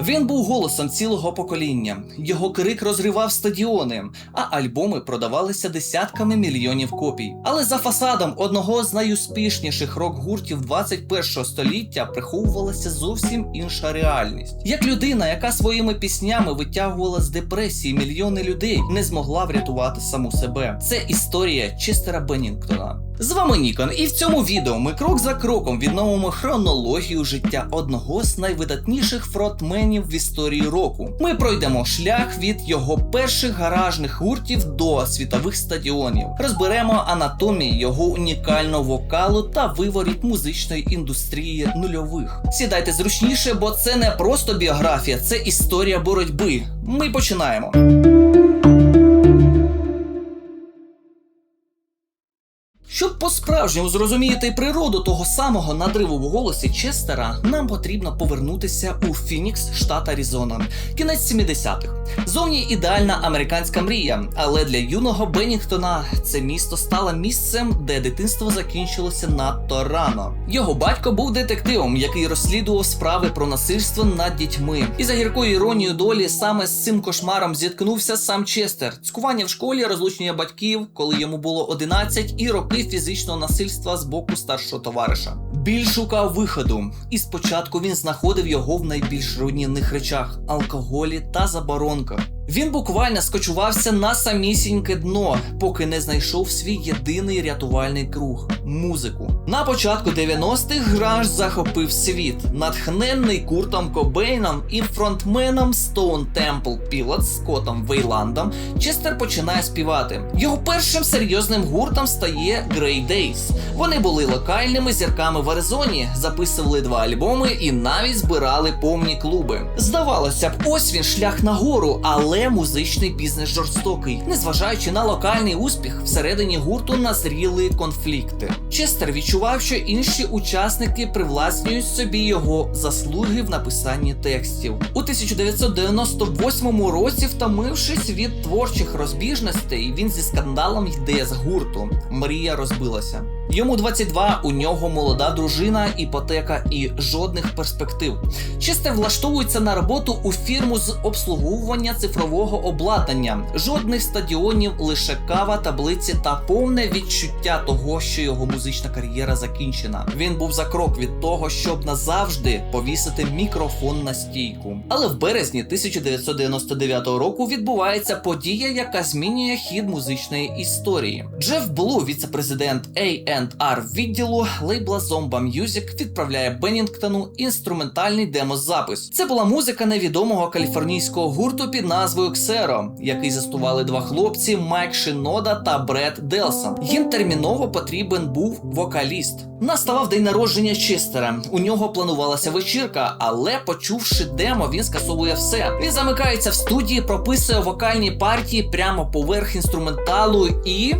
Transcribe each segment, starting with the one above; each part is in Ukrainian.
Він був голосом цілого покоління, його крик розривав стадіони, а альбоми продавалися десятками мільйонів копій. Але за фасадом одного з найуспішніших рок-гуртів 21-го століття приховувалася зовсім інша реальність. Як людина, яка своїми піснями витягувала з депресії мільйони людей, не змогла врятувати саму себе. Це історія Честера Беннінгтона. З вами Нікон, і в цьому відео ми крок за кроком відновимо хронологію життя одного з найвидатніших фронтменів в історії року. Ми пройдемо шлях від його перших гаражних гуртів до світових стадіонів. Розберемо анатомію його унікального вокалу та виворіт музичної індустрії нульових. Сідайте зручніше, бо це не просто біографія, це історія боротьби. Ми починаємо. Щоб по-справжньому зрозуміти природу того самого надриву в голосі Честера, нам потрібно повернутися у Фінікс, штат Аризона. Кінець 70-х. Зовні ідеальна американська мрія, але для юного Беннінгтона це місто стало місцем, де дитинство закінчилося надто рано. Його батько був детективом, який розслідував справи про насильство над дітьми. І за гіркою іронією долі саме з цим кошмаром зіткнувся сам Честер. Цькування в школі, розлучення батьків, коли йому було 11, і роки фізичного насильства з боку старшого товариша. Біль шукав виходу, і спочатку він знаходив його в найбільш руйнівних речах – алкоголі та заборонках. Він буквально скочувався на самісіньке дно, поки не знайшов свій єдиний рятувальний круг – музику. На початку 90-х гранж захопив світ. Натхненний Куртом Кобейном і фронтменом Stone Temple Pilots Скоттом Вейландом, Честер починає співати. Його першим серйозним гуртом стає Grey Days. Вони були локальними зірками в Аризоні, записували 2 альбоми і навіть збирали повні клуби. Здавалося б, ось він шлях нагору, але музичний бізнес жорстокий. Незважаючи на локальний успіх, всередині гурту назріли конфлікти. Честер відчував, що інші учасники привласнюють собі його заслуги в написанні текстів. У 1998 році, втомившись від творчих розбіжностей, він зі скандалом йде з гурту. Мрія розбилася. Йому 22, у нього молода дружина, іпотека і жодних перспектив. Честер влаштовується на роботу у фірму з обслуговування цифрового обладнання. Жодних стадіонів, лише кава, таблиці та повне відчуття того, що його музична кар'єра закінчена. Він був за крок від того, щоб назавжди повісити мікрофон на стійку. Але в березні 1999 року відбувається подія, яка змінює хід музичної історії. Джеф Блу, віце-президент A&R відділу лейбла Zomba Music, відправляє Беннінгтону інструментальний демозапис. Це була музика невідомого каліфорнійського гурту під назвою Xero, який заснували 2 хлопці Майк Шинода та Бред Делсон. Їм терміново потрібен був вокаліст. Наставав день народження Честера. У нього планувалася вечірка, але почувши демо, він скасовує все. Він замикається в студії, прописує вокальні партії прямо поверх інструменталу і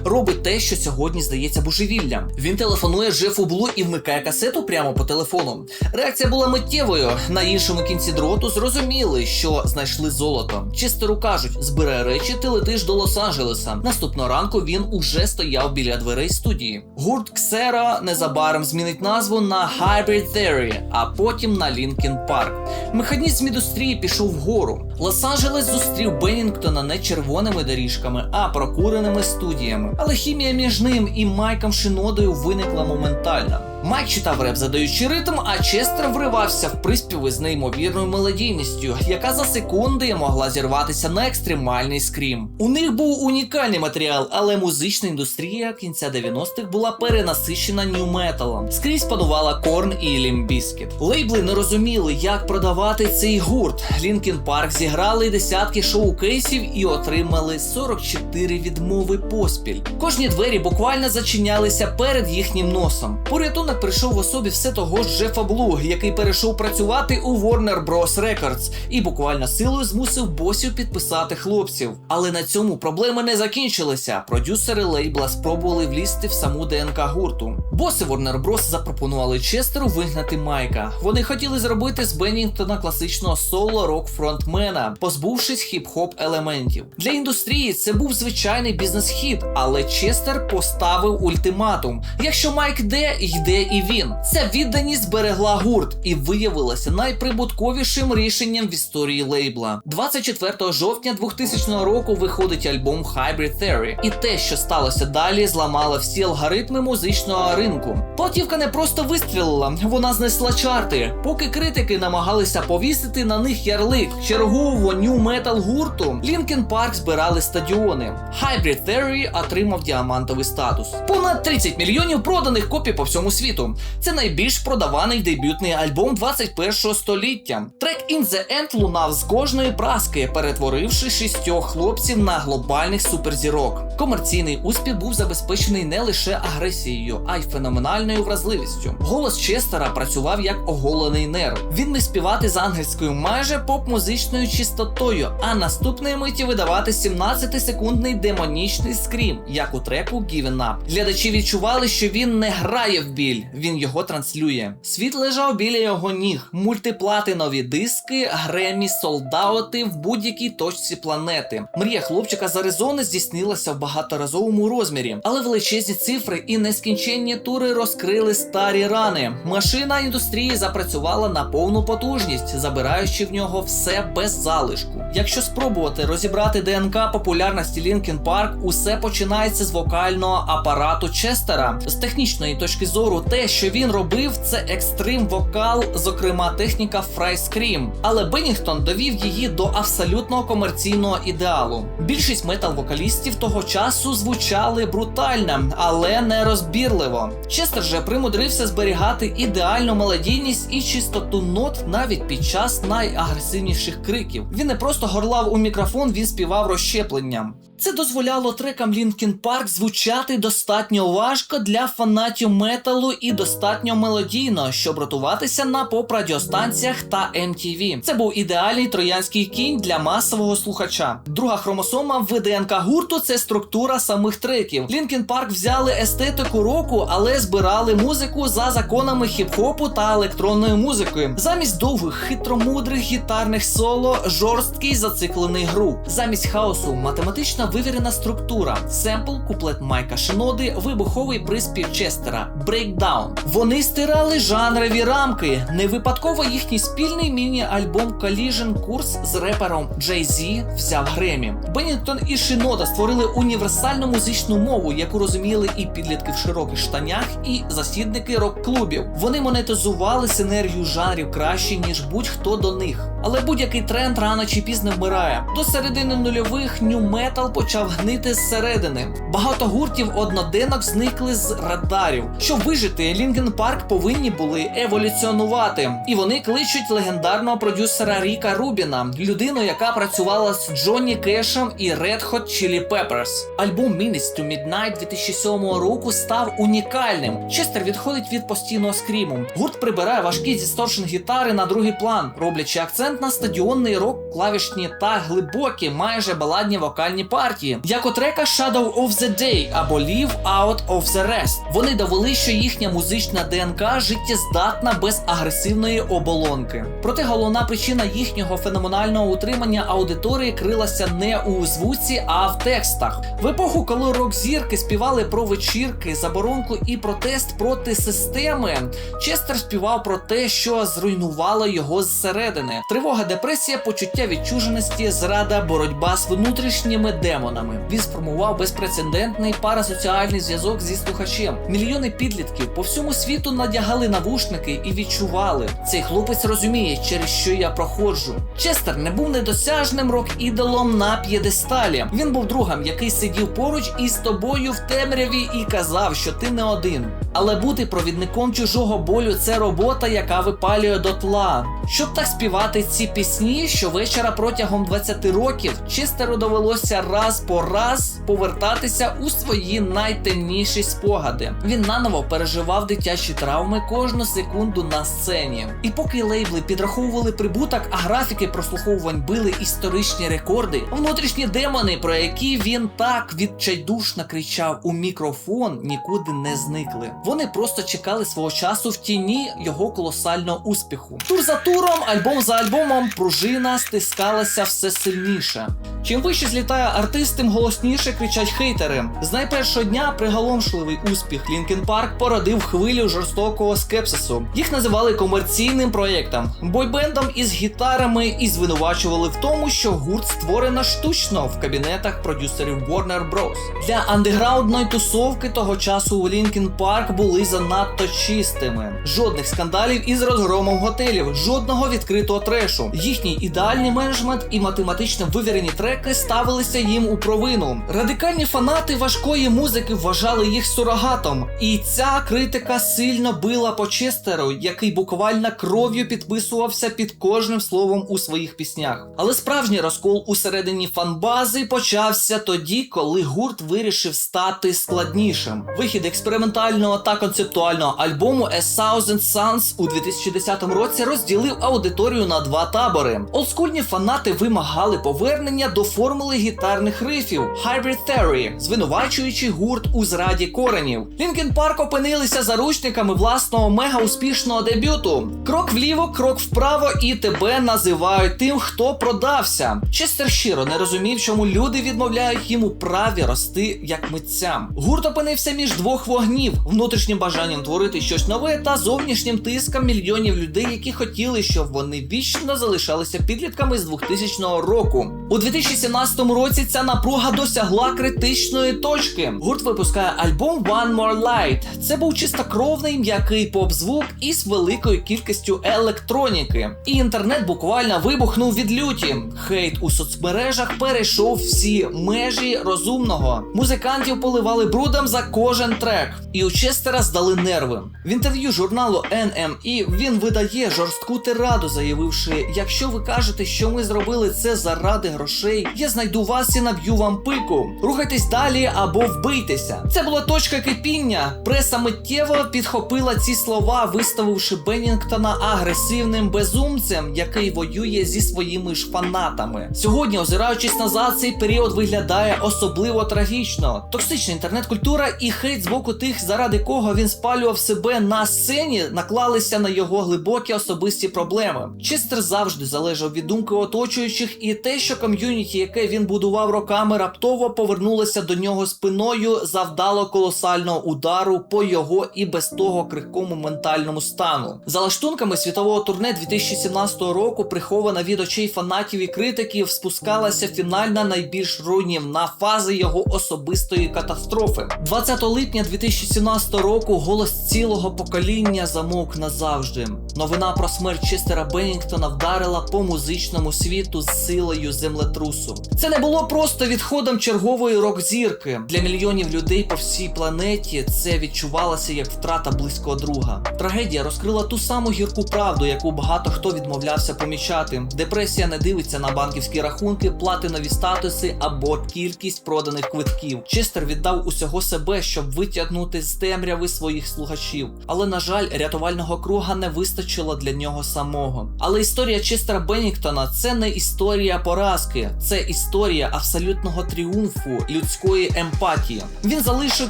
робить те, що сьогодні здається божевіллям. Він телефонує Джефу Блу і вмикає касету прямо по телефону. Реакція була миттєвою. На іншому кінці дроту зрозуміли, що знайшли золото. Честеру кажуть: збирай речі, ти летиш до Лос-Анджелеса. Наступного ранку він уже стояв біля дверей студії. Гурт Xero незабаром змінить назву на Hybrid Theory, а потім на Linkin Park. Механізм індустрії пішов вгору. Лос-Анджелес зустрів Беннінгтона не червоними доріжками, а прокуреними студіями. Але хімія між ним і Майком Шинодою виникла моментально. Майк читав реп, задаючи ритм, а Честер вривався в приспіви з неймовірною мелодійністю, яка за секунди могла зірватися на екстремальний скрім. У них був унікальний матеріал, але музична індустрія кінця 90-х була перенасичена нью-металом. Скрізь панувала Корн і Limp Bizkit. Лейбли не розуміли, як продавати цей гурт. Linkin Park зіграли десятки шоу-кейсів і отримали 44 відмови поспіль. Кожні двері буквально зачинялися перед їхнім носом. Порятунок прийшов в особі все того ж Джефа Блу, який перейшов працювати у Warner Bros. Records і буквально силою змусив босів підписати хлопців. Але на цьому проблеми не закінчилися. Продюсери лейбла спробували влізти в саму ДНК гурту. Боси Warner Bros. Запропонували Честеру вигнати Майка. Вони хотіли зробити з Беннінгтона класичного соло-рок фронтмена, позбувшись хіп-хоп елементів. Для індустрії це був звичайний бізнес-хід, але Честер поставив ультиматум: якщо Майк йде є і він. Ця відданість зберегла гурт і виявилася найприбутковішим рішенням в історії лейбла. 24 жовтня 2000 року виходить альбом Hybrid Theory, і те, що сталося далі, зламало всі алгоритми музичного ринку. Платівка не просто вистрілила, вона знесла чарти, поки критики намагалися повісити на них ярлик чергового нью-метал гурту. Linkin Park збирали стадіони. Hybrid Theory отримав діамантовий статус. Понад 30 мільйонів проданих копій по всьому світу. Це найбільш продаваний дебютний альбом 21-го століття. Трек In The End лунав з кожної праски, перетворивши 6 хлопців на глобальних суперзірок. Комерційний успіх був забезпечений не лише агресією, а й феноменальною вразливістю. Голос Честера працював як оголений нерв. Він міг співати з ангельською майже поп-музичною чистотою, а наступної миті видавати 17-секундний демонічний скрім, як у треку Given Up. Глядачі відчували, що він не грає в біль, він його транслює. Світ лежав біля його ніг, мультиплатинові диски, Гремі, солдаути в будь-якій точці планети. Мрія хлопчика з Аризони здійснилася в багаторазовому розмірі, але величезні цифри і нескінченні тури розкрили старі рани. Машина індустрії запрацювала на повну потужність, забираючи в нього все без залишку. Якщо спробувати розібрати ДНК популярності Linkin Park, усе починається з вокального апарату Честера. З технічної точки зору, те, що він робив, це екстрим вокал, зокрема техніка фрай-скрім. Але Беннінгтон довів її до абсолютно комерційного ідеалу. Більшість метал-вокалістів того часу звучали брутально, але не розбірливо. Честер же примудрився зберігати ідеальну мелодійність і чистоту нот навіть під час найагресивніших криків. Він не просто горлав у мікрофон, він співав розщепленням. Це дозволяло трекам Linkin Park звучати достатньо важко для фанатів металу і достатньо мелодійно, щоб ротуватися на поп-радіостанціях та MTV. Це був ідеальний троянський кінь для масового слухача. Друга хромосома в ДНК гурту – це структура самих треків. Linkin Park взяли естетику року, але збирали музику за законами хіп-хопу та електронної музики. Замість довгих хитромудрих гітарних соло – жорсткий зациклений грув. Замість хаосу – математична вивірена структура, семпл, куплет Майка Шиноди, вибуховий приспів Честера, брейкдаун. Вони стирали жанрові рамки. Не випадково їхній спільний міні-альбом Collision курс з репером Jay-Z взяв Гремі. Беннінгтон і Шинода створили універсальну музичну мову, яку розуміли і підлітки в широких штанях, і засідники рок-клубів. Вони монетизували синергію жанрів краще, ніж будь-хто до них. Але будь-який тренд рано чи пізно вмирає. До середини нульових нью-метал почав гнити зсередини. Багато гуртів одноденок зникли з радарів. Щоб вижити, Linkin Park повинні були еволюціонувати. І вони кличуть легендарного продюсера Ріка Рубіна, людину, яка працювала з Джонні Кешем і Red Hot Chili Peppers. Альбом Minutes to Midnight 2007 року став унікальним. Честер відходить від постійного скріму. Гурт прибирає важкі дисторшн-гітари на другий план, роблячи акцент на стадіонний рок, клавішні та глибокі, майже баладні вокальні партії, як у трека Shadow of the Day або Live Out of the Rest. Вони довели, що їхня музична ДНК життєздатна без агресивної оболонки. Проте головна причина їхнього феноменального утримання аудиторії крилася не у звуці, а в текстах. В епоху, коли рок-зірки співали про вечірки, заборонку і протест проти системи, Честер співав про те, що зруйнувало його зсередини. Тривога, депресія, почуття відчуженості, зрада, боротьба з внутрішніми демонами. Він сформував безпрецедентний парасоціальний зв'язок зі слухачем. Мільйони підлітків по всьому світу надягали навушники і відчували: цей хлопець розуміє, через що я проходжу. Честер не був недосяжним рок-ідолом на п'єдесталі. Він був другом, який сидів поруч із тобою в темряві і казав, що ти не один. Але бути провідником чужого болю – це робота, яка випалює дотла. Щоб так співати ці пісні щовечора протягом 20 років, Честеру довелося раз по раз повертатися у свої найтемніші спогади. Він наново переживав дитячі травми кожну секунду на сцені. І поки лейбли підраховували прибуток, а графіки прослуховувань били історичні рекорди, внутрішні демони, про які він так відчайдушно кричав у мікрофон, нікуди не зникли. Вони просто чекали свого часу в тіні його колосального успіху. Тур за туром, альбом за альбомом, пружина стискалася все сильніше. Чим вище злітає артист, тим голосніше кричать хейтери. З найпершого дня приголомшливий успіх Linkin Park породив хвилю жорстокого скепсису. Їх називали комерційним проєктом, бойбендом із гітарами і звинувачували в тому, що гурт створено штучно в кабінетах продюсерів Warner Bros. Для андеграундної тусовки того часу у Linkin Park були занадто чистими. Жодних скандалів із розгромом готелів, жодного відкритого трешу. Їхній ідеальний менеджмент і математично вивірені треки ставилися їм у провину. Радикальні фанати важкої музики вважали їх сурогатом. І ця критика сильно била по Честеру, який буквально кров'ю підписувався під кожним словом у своїх піснях. Але справжній розкол усередині фанбази почався тоді, коли гурт вирішив стати складнішим. Вихід експериментального та концептуального альбому A Thousand Suns у 2010 році розділив аудиторію на два табори. Олдскульні фанати вимагали повернення до формули гітарних рифів Hybrid Theory, звинувачуючи гурт у зраді коренів. Linkin Park опинилися заручниками власного мега-успішного дебюту. Крок вліво, крок вправо і тебе називають тим, хто продався. Честер щиро не розумів, чому люди відмовляють йому праві рости як митцям. Гурт опинився між двох вогнів, внутрішнім бажанням творити щось нове та зовнішнім тиском мільйонів людей, які хотіли, щоб вони вічно залишалися підлітками з 2000 року. У 2017 році ця напруга досягла критичної точки. Гурт випускає альбом One More Light. Це був чистокровний м'який поп-звук із великою кількістю електроніки. І інтернет буквально вибухнув від люті. Хейт у соцмережах перейшов всі межі розумного. Музикантів поливали брудом за кожен трек. І у Честера здали нерви. В інтерв'ю журналу NME він видає жорстку тираду, заявивши: «Якщо ви кажете, що ми зробили це заради грошей, я знайду вас і наб'ю вам пику. Рухайтесь далі або вбийтеся». Це була точка кипіння. Преса миттєво підхопила ці слова, виставивши Беннінгтона агресивним безумцем, який воює зі своїми ж фанатами. Сьогодні, озираючись назад, цей період виглядає особливо трагічно. Токсична інтернет-культура і хейт з боку тих, заради кого він спалював себе на сцені, наклалися на його глибокі особисті проблеми. Честер завжди залежав від думки оточуючих, і те, що ком'юніті, яке він будував роками, раптово повернулося до нього спиною, завдало колосального удару по його і без того крихкому ментальному стану. За лаштунками світового турне 2017 року, прихована від очей фанатів і критиків, спускалася фінальна найбільш руйнівна фаза його особистої катастрофи. 20 липня 2017 року голос цілого покоління замовк назавжди. Новина про смерть Честера Беннінгтона вдарила по музичному світу з силою землетрусу. Це не було просто відходом чергової рок-зірки. Для мільйонів людей по всій планеті це відчувалося як втрата близького друга. Трагедія розкрила ту саму гірку правду, яку багато хто відмовлявся помічати. Депресія не дивиться на банківські рахунки, платинові статуси або кількість проданих квитків. Честер віддав усього себе, щоб витягнути з темряви своїх слухачів. Але, на жаль, рятувального круга не вистачило для нього самого. Але історія Честера Беннінгтона – це не історія поразки, це історія абсолютного тріумфу людської емпатії. Він залишив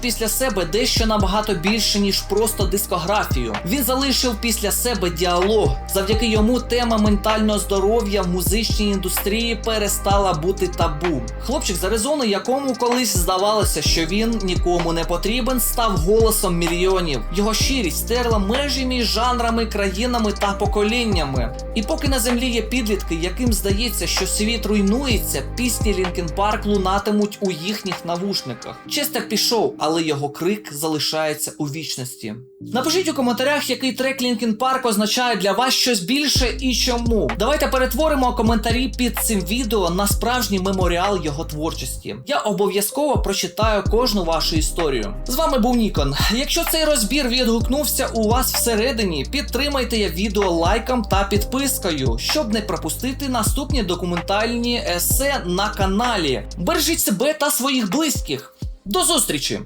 після себе дещо набагато більше, ніж просто дискографію. Він залишив після себе діалог. Завдяки йому тема ментального здоров'я в музичній індустрії перестала бути табу. Хлопчик з Аризони, якому колись здавалося, що він нікому не потрібен, став голосом мільйонів. Його щирість стерла межі між жанрами, країнами та поколіннями. І поки на землі є підлітки, яким здається, що світ руйнується, пісні Linkin Park лунатимуть у їхніх навушниках. Честер пішов, але його крик залишається у вічності. Напишіть у коментарях, який трек Linkin Park означає для вас щось більше і чому. Давайте перетворимо коментарі під цим відео на справжній меморіал його творчості. Я обов'язково прочитаю кожну вашу історію. З вами був Нікон. Якщо цей розбір відгукнувся у вас всередині, підтримайте відео лайком та підпискою, щоб не пропустити наступні документальні есе на каналі. Бережіть себе та своїх близьких. До зустрічі!